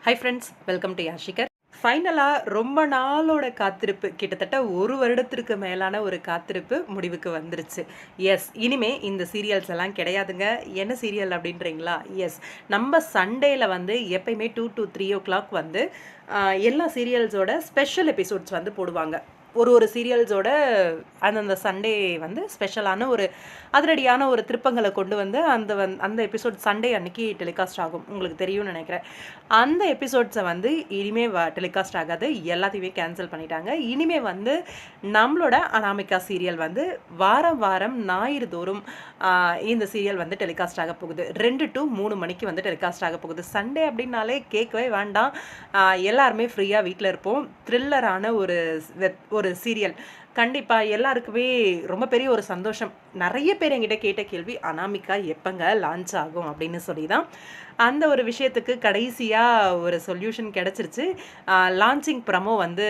High friends, welcome to Yashikar. ஃபைனலாக ரொம்ப நாளோட காத்திருப்பு, கிட்டத்தட்ட ஒரு வருடத்திற்கு மேலான ஒரு காத்திருப்பு முடிவுக்கு வந்துருச்சு. எஸ், இனிமே இந்த சீரியல்ஸ் எல்லாம் கிடையாதுங்க. என்ன சீரியல் அப்படின்றீங்களா? எஸ், நம்ம சண்டேல வந்து எப்பயுமே 2 to 3 o'clock வந்து எல்லா சீரியல்ஸோட ஸ்பெஷல் எபிசோட்ஸ் வந்து போடுவாங்க. ஒரு சீரியல்ஸோட அந்தந்த சண்டே வந்து ஸ்பெஷலான ஒரு அதிரடியான ஒரு திருப்பங்களை கொண்டு வந்து அந்த எபிசோட் சண்டே அன்னைக்கு டெலிகாஸ்ட் ஆகும். உங்களுக்கு தெரியும்னு நினைக்கிறேன். அந்த எபிசோட்ஸை வந்து இனிமே டெலிகாஸ்ட் ஆகாது, எல்லாத்தையுமே கேன்சல் பண்ணிட்டாங்க. இனிமே வந்து நம்மளோட அனாமிகா சீரியல் வந்து வாரம் வாரம் ஞாயிறு தோறும் இந்த சீரியல் வந்து டெலிகாஸ்ட் ஆக போகுது. 2 to 3 மணிக்கு வந்து டெலிகாஸ்ட் ஆக போகுது. சண்டே அப்படின்னாலே கேட்கவே வேண்டாம். எல்லாருமே ஃப்ரீயாக வீட்டில் இருப்போம். த்ரில்லரான ஒரு சீரியல் கண்டிப்பாக எல்லாருக்குமே ரொம்ப பெரிய ஒரு சந்தோஷம். நிறைய பேர் என்கிட்ட கேட்ட கேள்வி, அனாமிகா எப்போங்க லான்ச் ஆகும் அப்படின்னு சொல்லி தான். அந்த ஒரு விஷயத்துக்கு கடைசியாக ஒரு சொல்யூஷன் கிடச்சிருச்சு. லான்ச்சிங் ப்ரமோ வந்து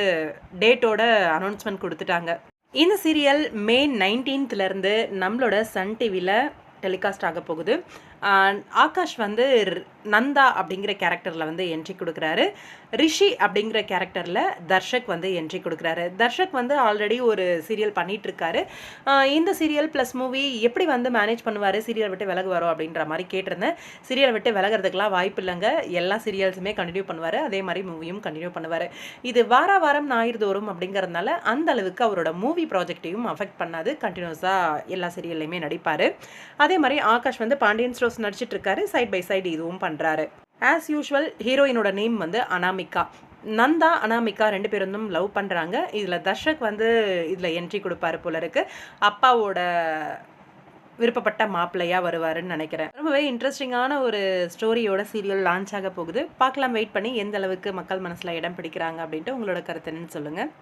டேட்டோட அனௌன்ஸ்மெண்ட் கொடுத்துட்டாங்க. இந்த சீரியல் மே 19th நம்மளோட சன் டிவியில் டெலிகாஸ்ட் ஆக போகுது. ஆகாஷ் வந்து நந்தா அப்படிங்கிற கேரக்டரில் வந்து என்ட்ரி கொடுக்குறாரு. ரிஷி அப்படிங்கிற கேரக்டரில் தர்ஷக் வந்து என்ட்ரி கொடுக்குறாரு. தர்ஷக் வந்து ஆல்ரெடி ஒரு சீரியல் பண்ணிகிட்ருக்காரு. இந்த சீரியல் ப்ளஸ் மூவி எப்படி வந்து மேனேஜ் பண்ணுவார், சீரியல் விட்டு விலகுவாரோ அப்படின்ற மாதிரி கேட்டிருந்தேன். சீரியல் விட்டு விலகிறதுக்கெலாம் வாய்ப்பு இல்லைங்க. எல்லா சீரியல்ஸுமே கண்டினியூ பண்ணுவார். அதே மாதிரி மூவியும் கண்டினியூ பண்ணுவார். இது வாரம் ஞாயிறு தோறும் அப்படிங்கிறதுனால அந்த அளவுக்கு அவரோட மூவி ப்ராஜெக்டையும் அஃபெக்ட் பண்ணாது. கண்டினியூஸாக எல்லா சீரியல்லையுமே நடிப்பார். அதே மாதிரி ஆகாஷ் வந்து பாண்டியன் ஸ்டோர்ஸ் நடிச்சிட்டு இருக்காரு. சைட் பை சைடு இதுவும் பண்ணுறாரு. ஆஸ் யூஷுவல் ஹீரோயினோட நேம் வந்து அனாமிகா. நந்தா அனாமிகா 2 பேரும் லவ் பண்ணுறாங்க. இதில் தர்ஷக் வந்து இதில் என்ட்ரி கொடுப்பாரு போல இருக்கு. அப்பாவோட விருப்பப்பட்ட மாப்பிள்ளையாக வருவாருன்னு நினைக்கிறேன். ரொம்பவே இன்ட்ரெஸ்டிங்கான ஒரு ஸ்டோரியோட சீரியல் லான்ச் ஆக போகுது. பார்க்கலாம், வெயிட் பண்ணி எந்த அளவுக்கு மக்கள் மனசில் இடம் பிடிக்கிறாங்க அப்படின்ட்டு உங்களோட கருத்து என்னன்னு சொல்லுங்கள்.